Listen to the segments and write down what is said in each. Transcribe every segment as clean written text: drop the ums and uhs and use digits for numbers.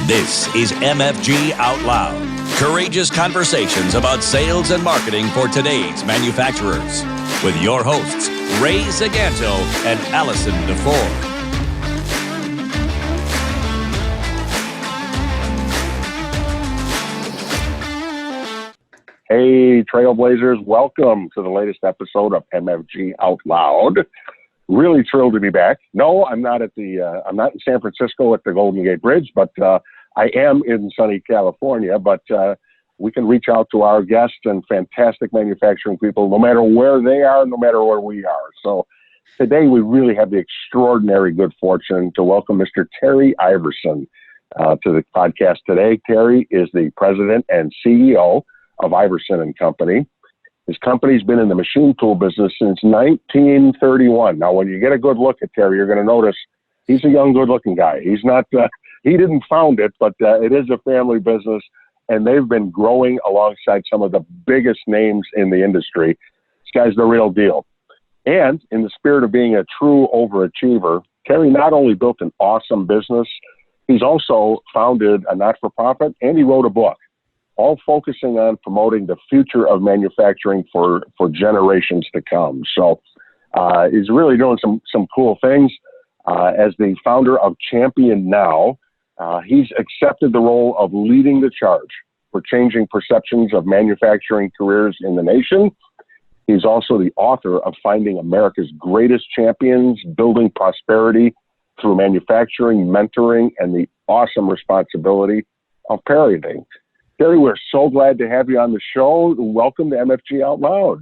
This is MFG Out Loud. Courageous conversations about sales and marketing for today's manufacturers. With your hosts, Ray Zaganto and Allison DeFore. Hey, Trailblazers, welcome to the latest episode of MFG Out Loud. Really thrilled to be back. No, I'm not I'm not in San Francisco at the Golden Gate Bridge, but I am in sunny California. But we can reach out to our guests and fantastic manufacturing people, no matter where they are, no matter where we are. So today we really have the extraordinary good fortune to welcome Mr. Terry Iverson to the podcast today. Terry is the president and CEO of Iverson Company. His company's been in the machine tool business since 1931. Now, when you get a good look at Terry, you're going to notice he's a young, good-looking guy. He's not, he didn't found it, but it is a family business, and they've been growing alongside some of the biggest names in the industry. This guy's the real deal. And in the spirit of being a true overachiever, Terry not only built an awesome business, he's also founded a not-for-profit, and he wrote a book, all focusing on promoting the future of manufacturing for generations to come. So he's really doing some cool things. As the founder of Champion Now, he's accepted the role of leading the charge for changing perceptions of manufacturing careers in the nation. He's also the author of Finding America's Greatest Champions, Building Prosperity Through Manufacturing, Mentoring, and the Awesome Responsibility of Parenting. Terry, we're so glad to have you on the show. Welcome to MFG Out Loud.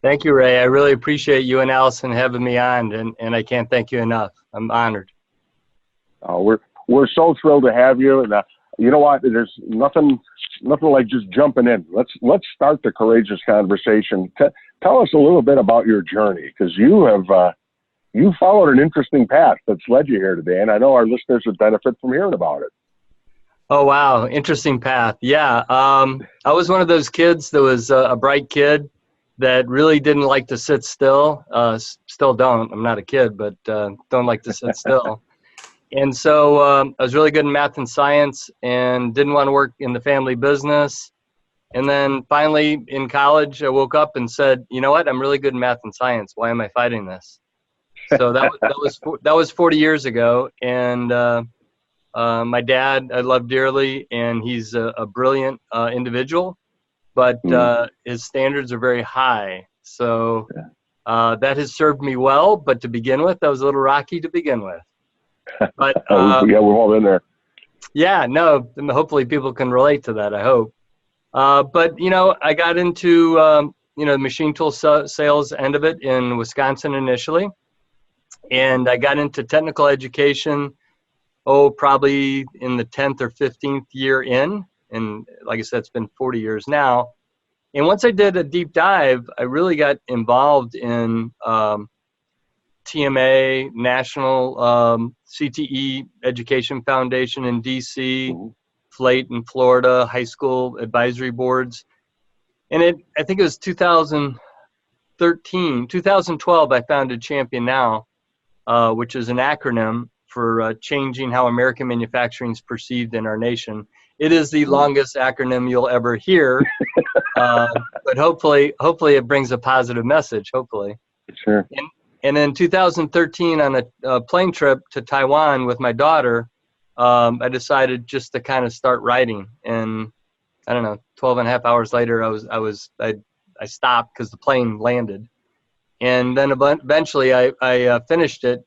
Thank you, Ray. I really appreciate you and Allison having me on, and I can't thank you enough. I'm honored. We're so thrilled to have you. And you know what? There's nothing like just jumping in. Let's start the courageous conversation. Tell us a little bit about your journey, because you followed an interesting path that's led you here today, and I know our listeners would benefit from hearing about it. Oh, wow. Interesting path. Yeah. I was one of those kids that was a bright kid that really didn't like to sit still. Still don't. I'm not a kid, but don't like to sit still. And so I was really good in math and science and didn't want to work in the family business. And then finally in college, I woke up and said, you know what? I'm really good in math and science. Why am I fighting this? So that was 40 years ago. And my dad, I love dearly, and he's a brilliant individual, but his standards are very high. So that has served me well, but to begin with, that was a little rocky to begin with. But yeah, we've all been there. Yeah, no, hopefully people can relate to that, I hope. But, I got into, the machine tool sales end of it in Wisconsin initially, and I got into technical education probably in the 10th or 15th year in. And like I said, it's been 40 years now. And once I did a deep dive, I really got involved in TMA, National CTE Education Foundation in DC, FLATE in Florida, high school advisory boards. And I think it was 2012, I founded Champion Now, which is an acronym for changing how American manufacturing is perceived in our nation. It is the longest acronym you'll ever hear, but hopefully it brings a positive message, hopefully. Sure. And in 2013, on a plane trip to Taiwan with my daughter, I decided just to kind of start writing. And I don't know, 12 and a half hours later, I stopped because the plane landed. And then eventually I finished it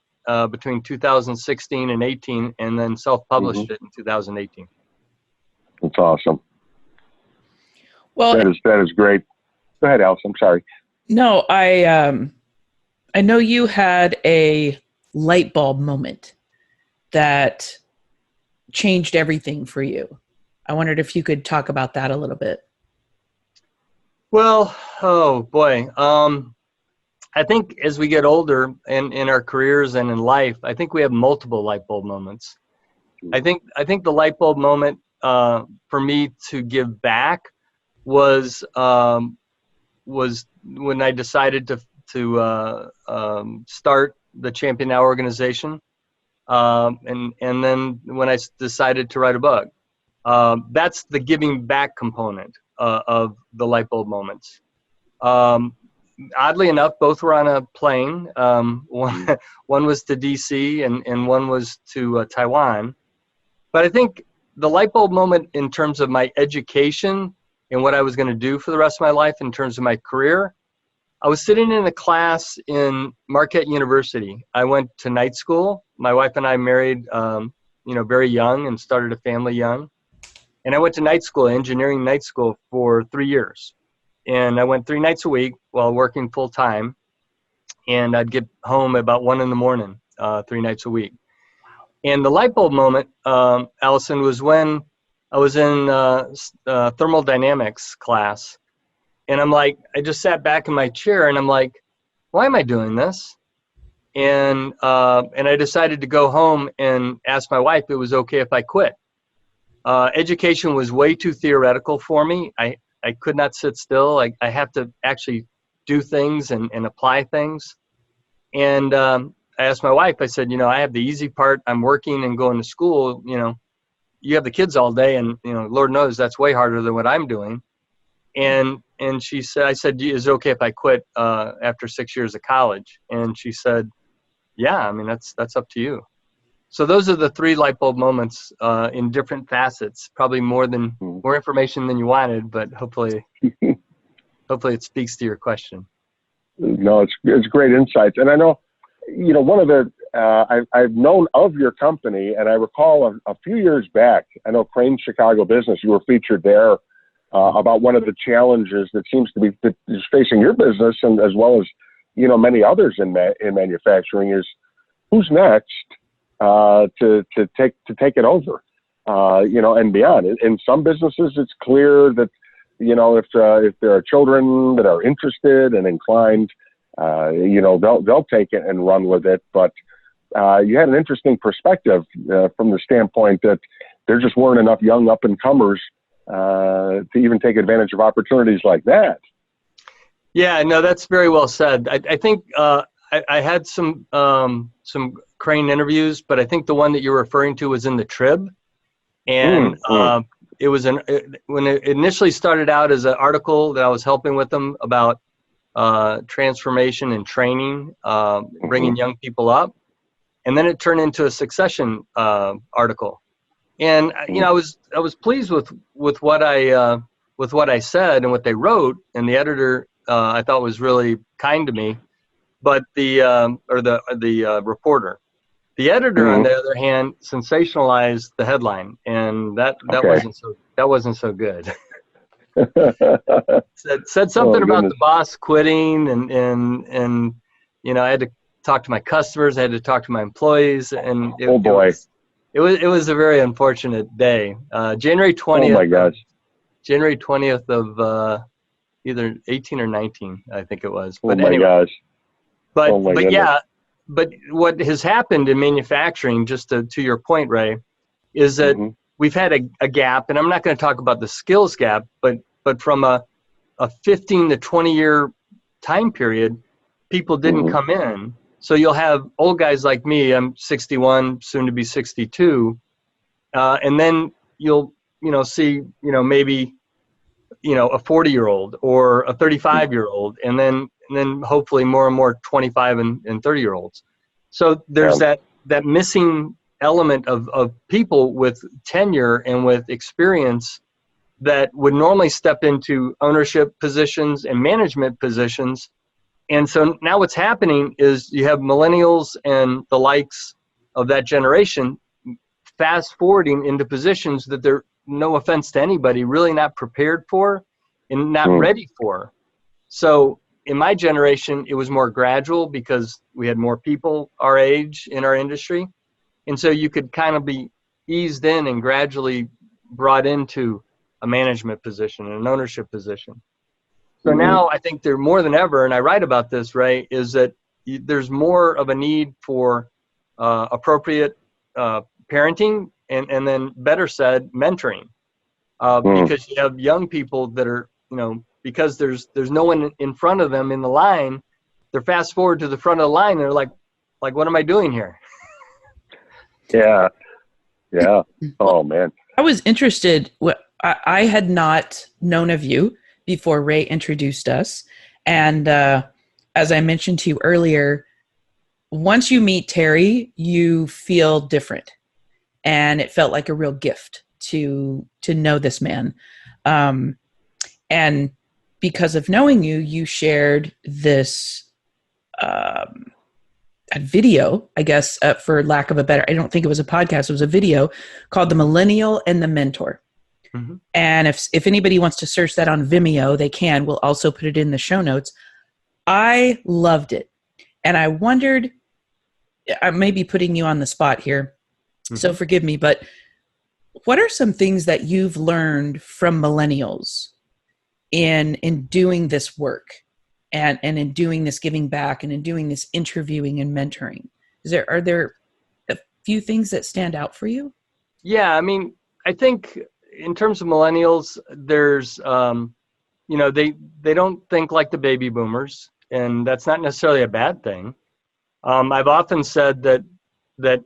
between 2016 and 18, and then self-published it in 2018. That's awesome. Well, that is great. Go ahead, Alice. I'm sorry. No, I know you had a light bulb moment that changed everything for you. I wondered if you could talk about that a little bit. Well, oh boy. I think as we get older in our careers and in life, I think we have multiple light bulb moments. I think the light bulb moment for me to give back was when I decided to start the Champion Now organization. and then when I decided to write a book. That's the giving back component of the light bulb moments. Oddly enough, both were on a plane. One was to DC and one was to Taiwan. But I think the light bulb moment in terms of my education and what I was going to do for the rest of my life in terms of my career, I was sitting in a class in Marquette University. I went to night school. My wife and I married, very young and started a family young. And I went to night school, engineering night school, for 3 years. And I went 3 nights a week while working full time. And I'd get home about 1 a.m, 3 nights a week. And the light bulb moment, Allison, was when I was in thermodynamics class. And I'm like, I just sat back in my chair and I'm like, why am I doing this? And I decided to go home and ask my wife if it was okay if I quit. Education was way too theoretical for me. I could not sit still. I have to actually do things and apply things. And I asked my wife, I said, I have the easy part. I'm working and going to school. You have the kids all day and, Lord knows that's way harder than what I'm doing. And she said, I said, is it okay if I quit after 6 years of college? And she said, yeah, that's up to you. So those are the 3 light bulb moments in different facets, probably more information than you wanted, but hopefully it speaks to your question. No, it's great insights. And I know, one of the, I've known of your company, and I recall a few years back, I know Crane Chicago Business, you were featured there about one of the challenges that seems to be is facing your business, and as well as, many others in manufacturing, is who's next to take it over, and beyond. In some businesses, it's clear that, if there are children that are interested and inclined, they'll take it and run with it. But you had an interesting perspective from the standpoint that there just weren't enough young up-and-comers to even take advantage of opportunities like that. Yeah, no, that's very well said. I think I had some Crane interviews, but I think the one that you're referring to was in the Trib. And it was when it initially started out as an article that I was helping with them about transformation and training, bringing young people up. And then it turned into a succession article. And I was pleased with what I said and what they wrote, and the editor I thought was really kind to me. But the reporter, the editor, on the other hand, sensationalized the headline, and that wasn't so good. said something about the boss quitting, and I had to talk to my customers, I had to talk to my employees, and it was a very unfortunate day. January 20th. Oh my gosh. January 20th of either 18 or 19, I think it was. But gosh. But yeah, but what has happened in manufacturing, just to your point, Ray, is that we've had a gap, and I'm not going to talk about the skills gap, but from a 15 to 20 year time period, people didn't come in. So you'll have old guys like me, I'm 61, soon to be 62, and then you'll see maybe a 40-year-old or a 35-year-old, and then hopefully more and more 25 and 30-year-olds. So there's that missing element of people with tenure and with experience that would normally step into ownership positions and management positions. And so now what's happening is you have millennials and the likes of that generation fast forwarding into positions that they're, no offense to anybody, really not prepared for and not ready for. So in my generation, it was more gradual because we had more people our age in our industry. And so you could kind of be eased in and gradually brought into a management position and an ownership position. So now I think there more than ever, and I write about this, Ray, is that there's more of a need for appropriate parenting and then better said, mentoring. Because you have young people that are, because there's no one in front of them in the line, they're fast forward to the front of the line. And they're like, what am I doing here? Yeah. Yeah. Oh, man. I was interested. I had not known of you before Ray introduced us. And as I mentioned to you earlier, once you meet Terry, you feel different. And it felt like a real gift to know this man. And because of knowing you, you shared this a video, I guess, for lack of a better, I don't think it was a podcast, it was a video called The Millennial and the Mentor. Mm-hmm. And if anybody wants to search that on Vimeo, they can. We'll also put it in the show notes. I loved it. And I wondered, I may be putting you on the spot here, so forgive me, but what are some things that you've learned from millennials in doing this work and in doing this giving back and in doing this interviewing and mentoring? Are there a few things that stand out for you? Yeah, I mean, I think in terms of millennials, there's, they don't think like the baby boomers, and that's not necessarily a bad thing. I've often said that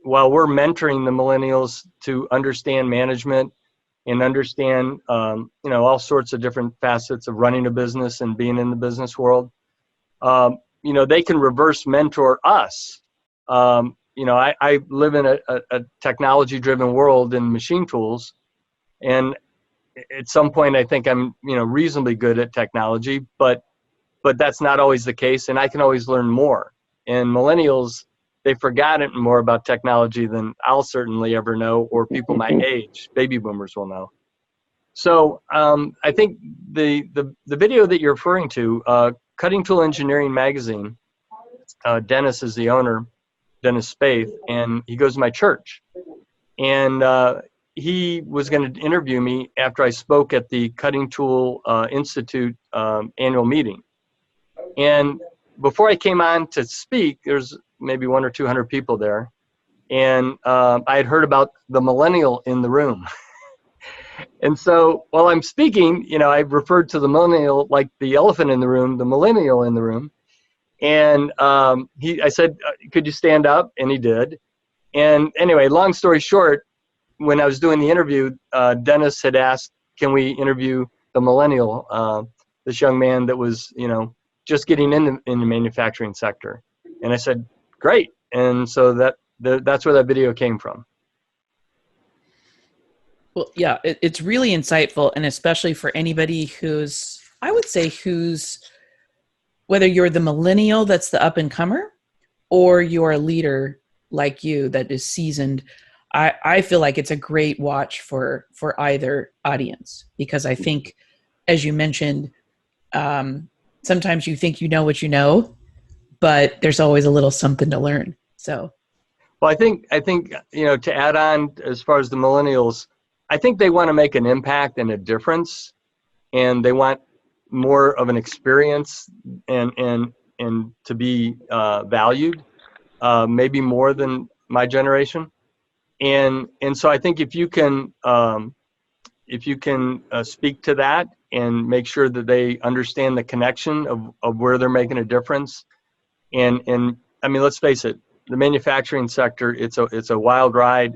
while we're mentoring the millennials to understand management and understand, all sorts of different facets of running a business and being in the business world, they can reverse mentor us. I live in a technology-driven world in machine tools, and at some point I think I'm, reasonably good at technology, but that's not always the case, and I can always learn more. And millennials, they've forgotten more about technology than I'll certainly ever know, or people my age, baby boomers, will know. So I think the video that you're referring to, Cutting Tool Engineering Magazine, Dennis is the owner, Dennis Spaeth, and he goes to my church. And he was going to interview me after I spoke at the Cutting Tool Institute annual meeting. And before I came on to speak, there's maybe 100 or 200 people there. And I had heard about the millennial in the room. And so while I'm speaking, I referred to the millennial like the elephant in the room, the millennial in the room. And I said, could you stand up? And he did. And anyway, long story short, when I was doing the interview, Dennis had asked, can we interview the millennial, this young man that was, just getting in the manufacturing sector. And I said, great. And so that's where that video came from. Well, yeah, it's really insightful, and especially for anybody who's, whether you're the millennial that's the up and comer, or you're a leader like you that is seasoned. I feel like it's a great watch for either audience, because I think, as you mentioned, sometimes you think you know what you know, but there's always a little something to learn. So, well, I think to add on, as far as the millennials, I think they want to make an impact and a difference, and they want more of an experience and to be valued, maybe more than my generation. And so I think if you can speak to that and make sure that they understand the connection of where they're making a difference, and I mean, let's face it, the manufacturing sector, it's a wild ride.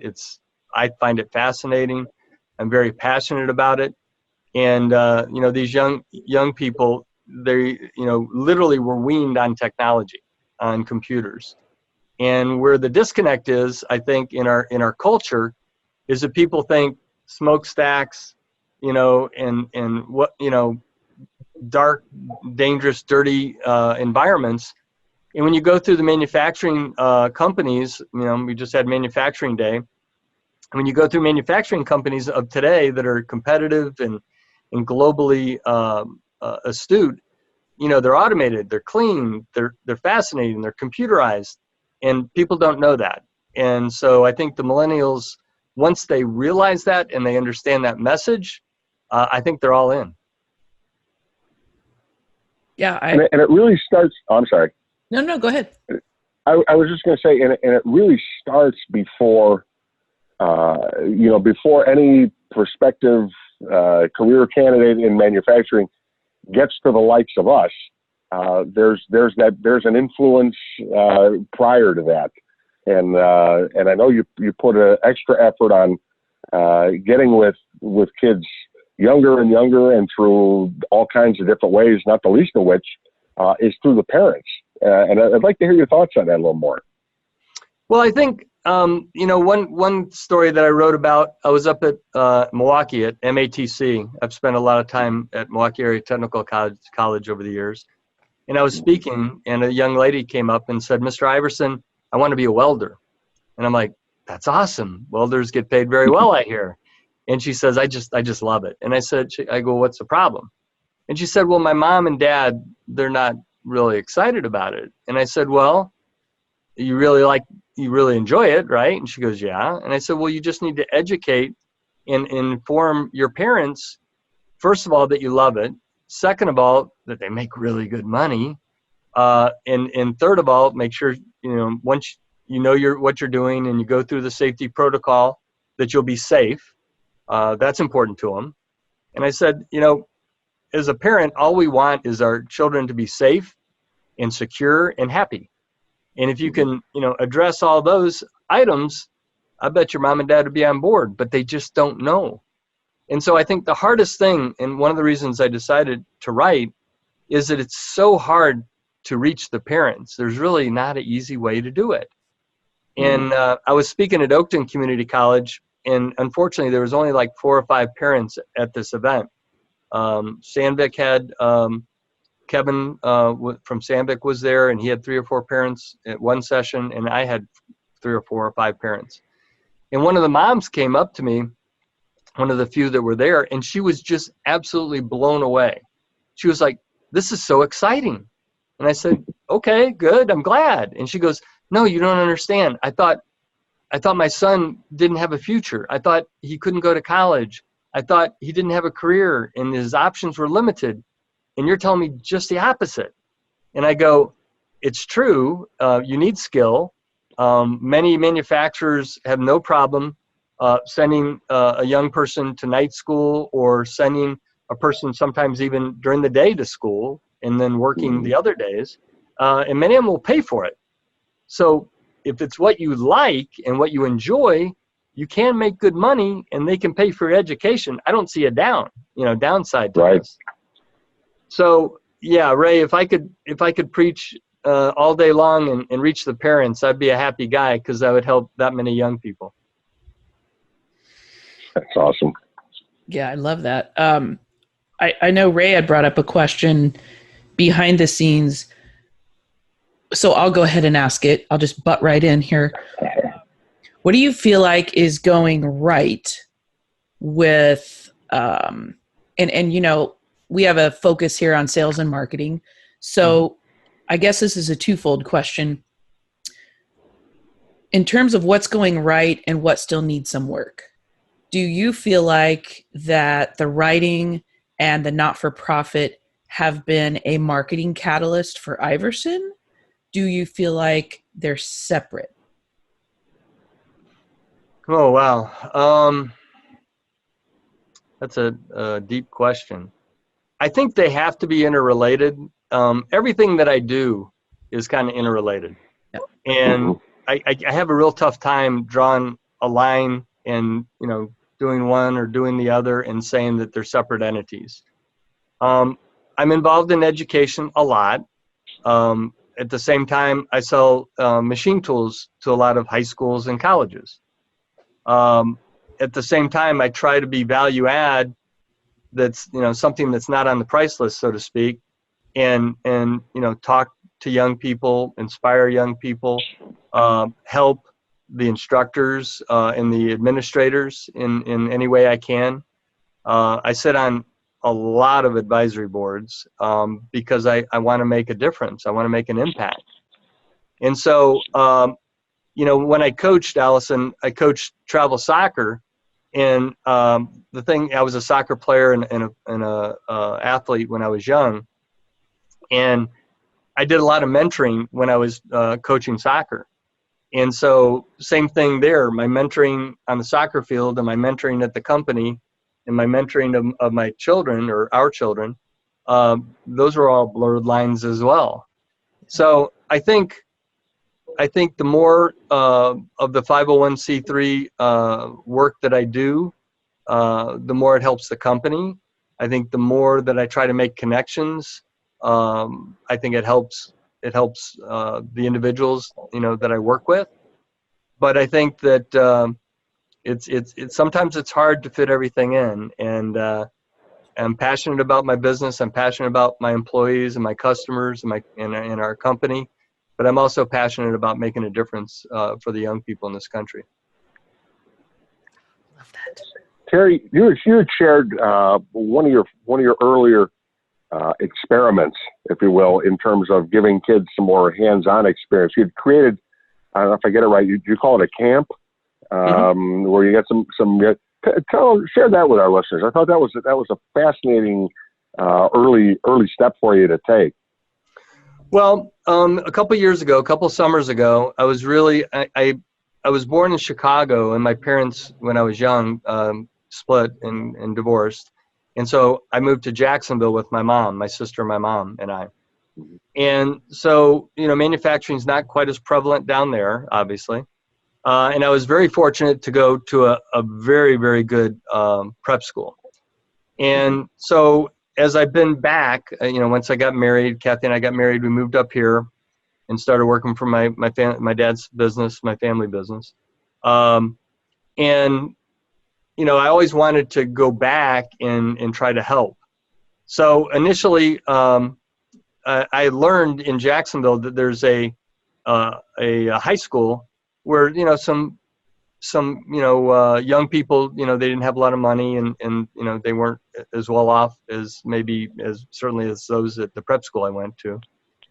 I find it fascinating. I'm very passionate about it. And these young people, they literally were weaned on technology, on computers. And where the disconnect is, I think, in our culture, is that people think smokestacks, and what, dark, dangerous, dirty environments. And when you go through the manufacturing companies, we just had Manufacturing Day. When you go through manufacturing companies of today that are competitive and globally astute, they're automated, they're clean, they're fascinating, they're computerized. And people don't know that. And so I think the millennials, once they realize that and they understand that message, I think they're all in. Yeah. And it really starts, I'm sorry. No, go ahead. I was just going to say, and it really starts before, before any prospective career candidate in manufacturing gets to the likes of us. There's an influence prior to that, and I know you put an extra effort on getting with kids younger and younger, and through all kinds of different ways, not the least of which is through the parents. And I'd like to hear your thoughts on that a little more. Well, I think, one story that I wrote about, I was up at Milwaukee at MATC. I've spent a lot of time at Milwaukee Area Technical College over the years. And I was speaking, and a young lady came up and said, "Mr. Iverson, I want to be a welder." And I'm like, "That's awesome. Welders get paid very well, I hear." And she says, I just love it. And I go, "What's the problem?" And she said, "Well, my mom and dad, they're not really excited about it." And I said, "Well, you really enjoy it, right?" And she goes, "Yeah." And I said, "Well, you just need to educate and inform your parents, first of all, that you love it. Second of all, that they make really good money. And third of all, make sure, once you know what you're doing and you go through the safety protocol, that you'll be safe. That's important to them." And I said, as a parent, all we want is our children to be safe and secure and happy. And if you can, address all those items, I bet your mom and dad would be on board, but they just don't know. And so I think the hardest thing, and one of the reasons I decided to write, is that it's so hard to reach the parents. There's really not an easy way to do it. And I was speaking at Oakton Community College, and unfortunately there was only like 4 or 5 parents at this event. Sandvik had Kevin from Sandvik was there, and he had 3 or 4 parents at one session, and I had 3 or 4 or 5 parents. And one of the moms came up to me, one of the few that were there, and she was just absolutely blown away. She was like, "This is so exciting." And I said, "Okay, good, I'm glad." And she goes, "No, you don't understand. I thought my son didn't have a future. I thought he couldn't go to college. I thought he didn't have a career and his options were limited. And you're telling me just the opposite." And I go, "It's true. You need skill. Many manufacturers have no problem sending a young person to night school, or sending a person sometimes even during the day to school and then working the other days. And many of them will pay for it. So if it's what you like and what you enjoy, you can make good money and they can pay for your education. I don't see a downside to this." So yeah, Ray, if I could preach all day long and reach the parents, I'd be a happy guy, because I would help that many young people. That's awesome. Yeah, I love that. I know Ray had brought up a question behind the scenes, so I'll go ahead and ask it. I'll just butt right in here. What do you feel like is going right with, we have a focus here on sales and marketing. So I guess this is a twofold question. In terms of what's going right and what still needs some work, do you feel like that the writing and the not-for-profit have been a marketing catalyst for Iverson? Do you feel like they're separate? Oh, wow. That's a deep question. I think they have to be interrelated. Everything that I do is kind of interrelated. Yep. And I have a real tough time drawing a line and, doing one or doing the other and saying that they're separate entities. I'm involved in education a lot. At the same time, I sell machine tools to a lot of high schools and colleges. At the same time, I try to be value add. That's something that's not on the price list, so to speak, and talk to young people, inspire young people, help the instructors and the administrators in any way I can. I sit on a lot of advisory boards because I want to make a difference. I want to make an impact. And so, when I coached, Allison, I coached travel soccer. And the thing, I was a soccer player and a athlete when I was young. And I did a lot of mentoring when I was coaching soccer. And so same thing there, my mentoring on the soccer field and my mentoring at the company and my mentoring of my children or our children, those were all blurred lines as well. So I think I think the more of the 501c3 work that I do, the more it helps the company. I think the more that I try to make connections, I think it helps the individuals, that I work with. But I think that it's sometimes it's hard to fit everything in, and I'm passionate about my business. I'm passionate about my employees and my customers and our company, but I'm also passionate about making a difference for the young people in this country. Love that. Terry, you had shared one of your earlier experiments, if you will, in terms of giving kids some more hands-on experience. You had created, I don't know if I get it right, you call it a camp, where you got some. Share that with our listeners. I thought that was a fascinating early step for you to take. Well, a couple summers ago, I was really I was born in Chicago, and my parents, when I was young, split and divorced, and so I moved to Jacksonville with my mom, my sister, my mom, and I. And so, manufacturing is not quite as prevalent down there, obviously. And I was very fortunate to go to a very, very good prep school. And so as I've been back, once I got married, Kathy and I got married, we moved up here and started working for my dad's business, my family business. And, I always wanted to go back and try to help. So initially, I learned in Jacksonville that there's a high school where some young people, they didn't have a lot of money, and they weren't as well off as certainly as those at the prep school I went to.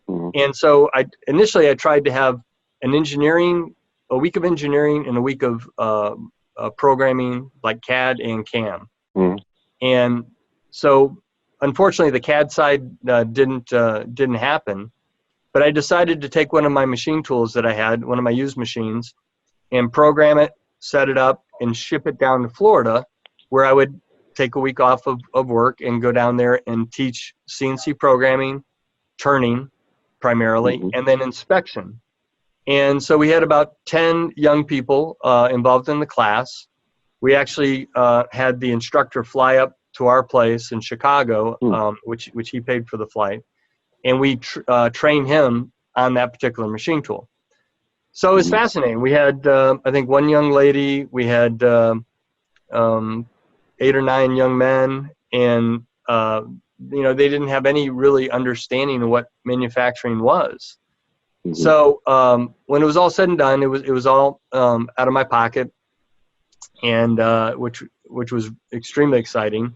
And so initially I tried to have a week of engineering and a week of programming, like CAD and CAM. And so unfortunately the CAD side didn't happen. But I decided to take one of my machine tools that I had, one of my used machines, and program it, set it up, and ship it down to Florida, where I would take a week off of work and go down there and teach CNC programming, turning primarily, and then inspection. And so we had about 10 young people involved in the class. We actually had the instructor fly up to our place in Chicago, which he paid for the flight. And we trained him on that particular machine tool. So it was fascinating. We had, I think, one young lady. We had 8 or 9 young men, and they didn't have any really understanding of what manufacturing was. So when it was all said and done, it was all out of my pocket, and which was extremely exciting.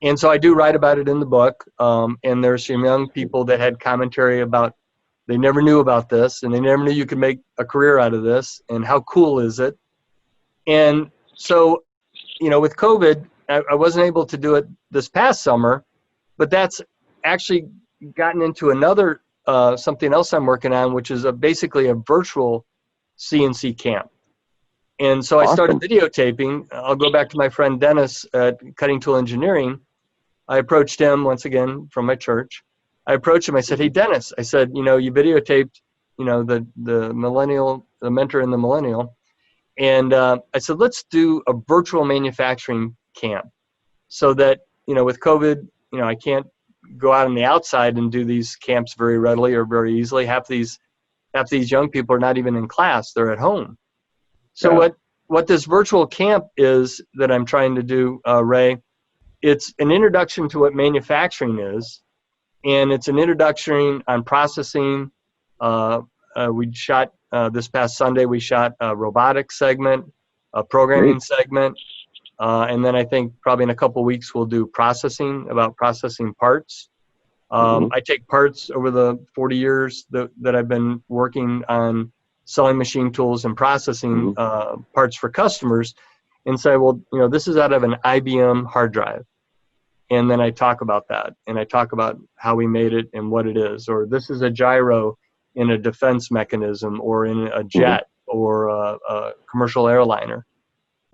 And so I do write about it in the book, and there's some young people that had commentary about they never knew about this, and they never knew you could make a career out of this, and how cool is it? And so, with COVID, I wasn't able to do it this past summer, but that's actually gotten into another something else I'm working on, which is basically a virtual CNC camp. And so I started videotaping. I'll go back to my friend Dennis at Cutting Tool Engineering. I approached him once again from my church. I approached him. I said, "Hey, Dennis," I said, you videotaped, the millennial, the mentor and the millennial. And I said, let's do a virtual manufacturing camp so that, with COVID, I can't go out on the outside and do these camps very readily or very easily. Half these young people are not even in class. They're at home. So what this virtual camp is that I'm trying to do, Ray, it's an introduction to what manufacturing is, and it's an introduction on processing. We shot this past Sunday. We shot a robotics segment, a programming segment, and then I think probably in a couple weeks we'll do processing parts. I take parts over the 40 years that I've been working on selling machine tools and processing parts for customers, and say, well, this is out of an IBM hard drive. And then I talk about that, and I talk about how we made it and what it is. Or this is a gyro in a defense mechanism, or in a jet, or a commercial airliner.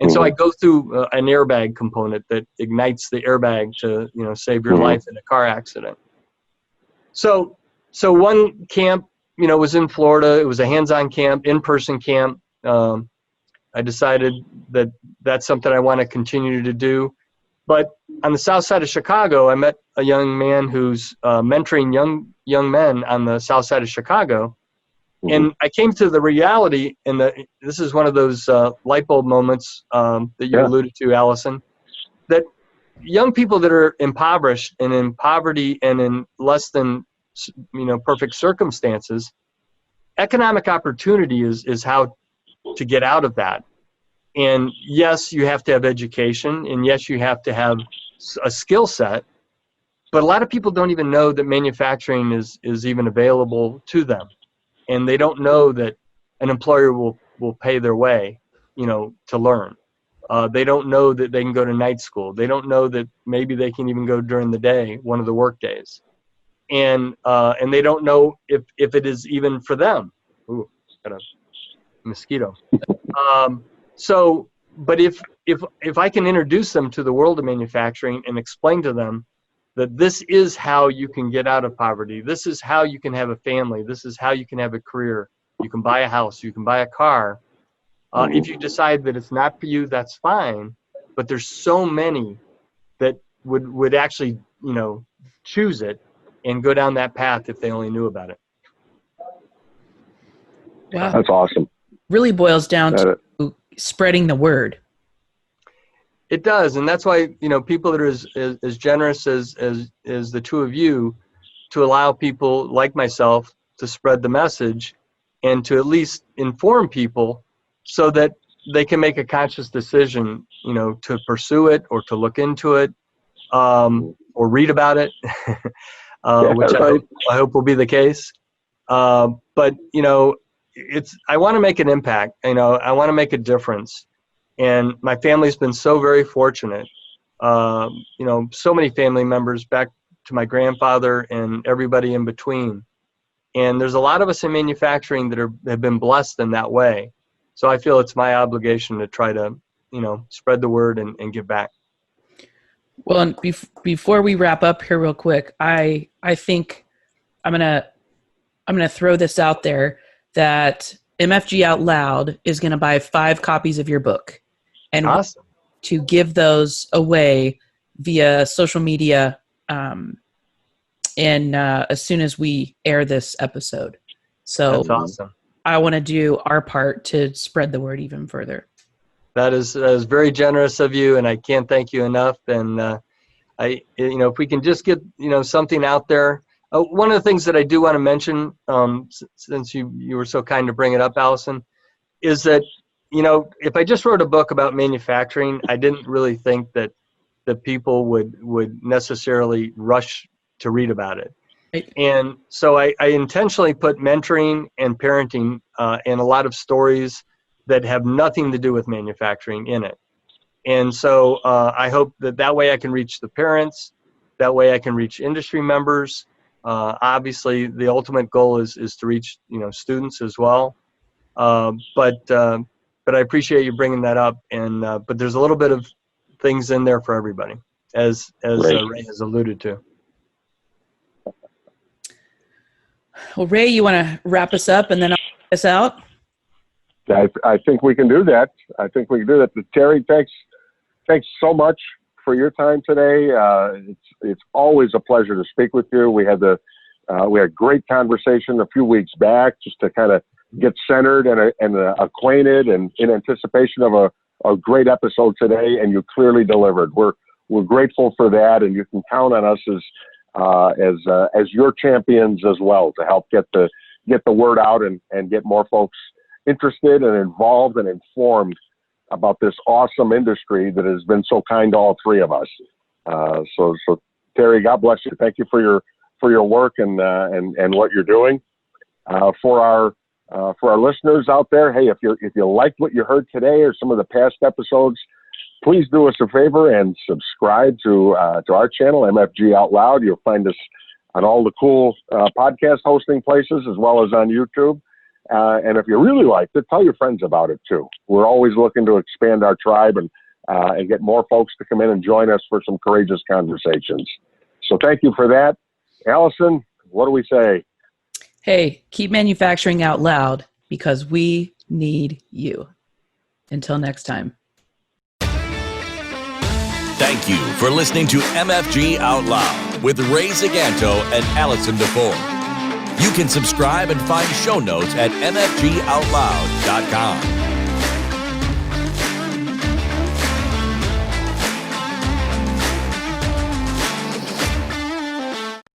And so I go through an airbag component that ignites the airbag to save your life in a car accident. So one camp it was in Florida. It was a hands-on camp, in-person camp. I decided that that's something I want to continue to do. But on the south side of Chicago, I met a young man who's mentoring young men on the south side of Chicago. Mhm. And I came to the reality, and this is one of those light bulb moments that you alluded to, Allison, that young people that are impoverished and in poverty and in less than perfect circumstances, economic opportunity is how to get out of that. And yes, you have to have education, and yes, you have to have a skill set, but a lot of people don't even know that manufacturing is even available to them. And they don't know that an employer will pay their way, to learn. They don't know that they can go to night school. They don't know that maybe they can even go during the day, one of the work days. And they don't know if it is even for them. Ooh, got a mosquito. But if I can introduce them to the world of manufacturing and explain to them that this is how you can get out of poverty, this is how you can have a family, this is how you can have a career, you can buy a house, you can buy a car. If you decide that it's not for you, that's fine. But there's so many that would actually, choose it and go down that path if they only knew about it. Wow. That's awesome. Really boils down to spreading the word. It does, and that's why people that are as generous as the two of you, to allow people like myself to spread the message and to at least inform people so that they can make a conscious decision, to pursue it or to look into it, or read about it, which I hope will be the case. But I want to make an impact. I want to make a difference. And my family's been so very fortunate. So many family members, back to my grandfather and everybody in between. And there's a lot of us in manufacturing that have been blessed in that way. So I feel it's my obligation to try to, spread the word and give back. Well, and before we wrap up here real quick, I think I'm gonna throw this out there that MFG Out Loud is going to buy 5 copies of your book, and awesome. To give those away via social media, and as soon as we air this episode. So that's awesome. I want to do our part to spread the word even further. That is very generous of you, and I can't thank you enough. And if we can just get something out there. One of the things that I do want to mention, since you were so kind to bring it up, Allison, is that if I just wrote a book about manufacturing, I didn't really think that the people would necessarily rush to read about it. Right. And so I intentionally put mentoring and parenting and a lot of stories that have nothing to do with manufacturing in it. And so I hope that way I can reach the parents, that way I can reach industry members. Obviously, the ultimate goal is to reach students as well. But I appreciate you bringing that up. And but there's a little bit of things in there for everybody, as Ray has alluded to. Well, Ray, you want to wrap us up and then I'll wrap us out? I think we can do that. Terry, thanks so much for your time today. It's always a pleasure to speak with you. We had a great conversation a few weeks back just to kind of get centered and acquainted and in anticipation of a great episode today. And you clearly delivered. We're grateful for that, and you can count on us as your champions as well to help get the word out and get more folks interested and involved and informed about this awesome industry that has been so kind to all three of us. So Terry, God bless you. Thank you for your work and what you're doing. For our listeners out there, hey, if you liked what you heard today or some of the past episodes, please do us a favor and subscribe to our channel, MFG Out Loud. You'll find us on all the cool podcast hosting places as well as on YouTube. And if you really liked it, tell your friends about it too. We're always looking to expand our tribe and get more folks to come in and join us for some courageous conversations. So thank you for that. Allison, what do we say? Hey, keep manufacturing out loud because we need you. Until next time. Thank you for listening to MFG Out Loud with Ray Zaganto and Allison DeFore. You can subscribe and find show notes at mfgoutloud.com.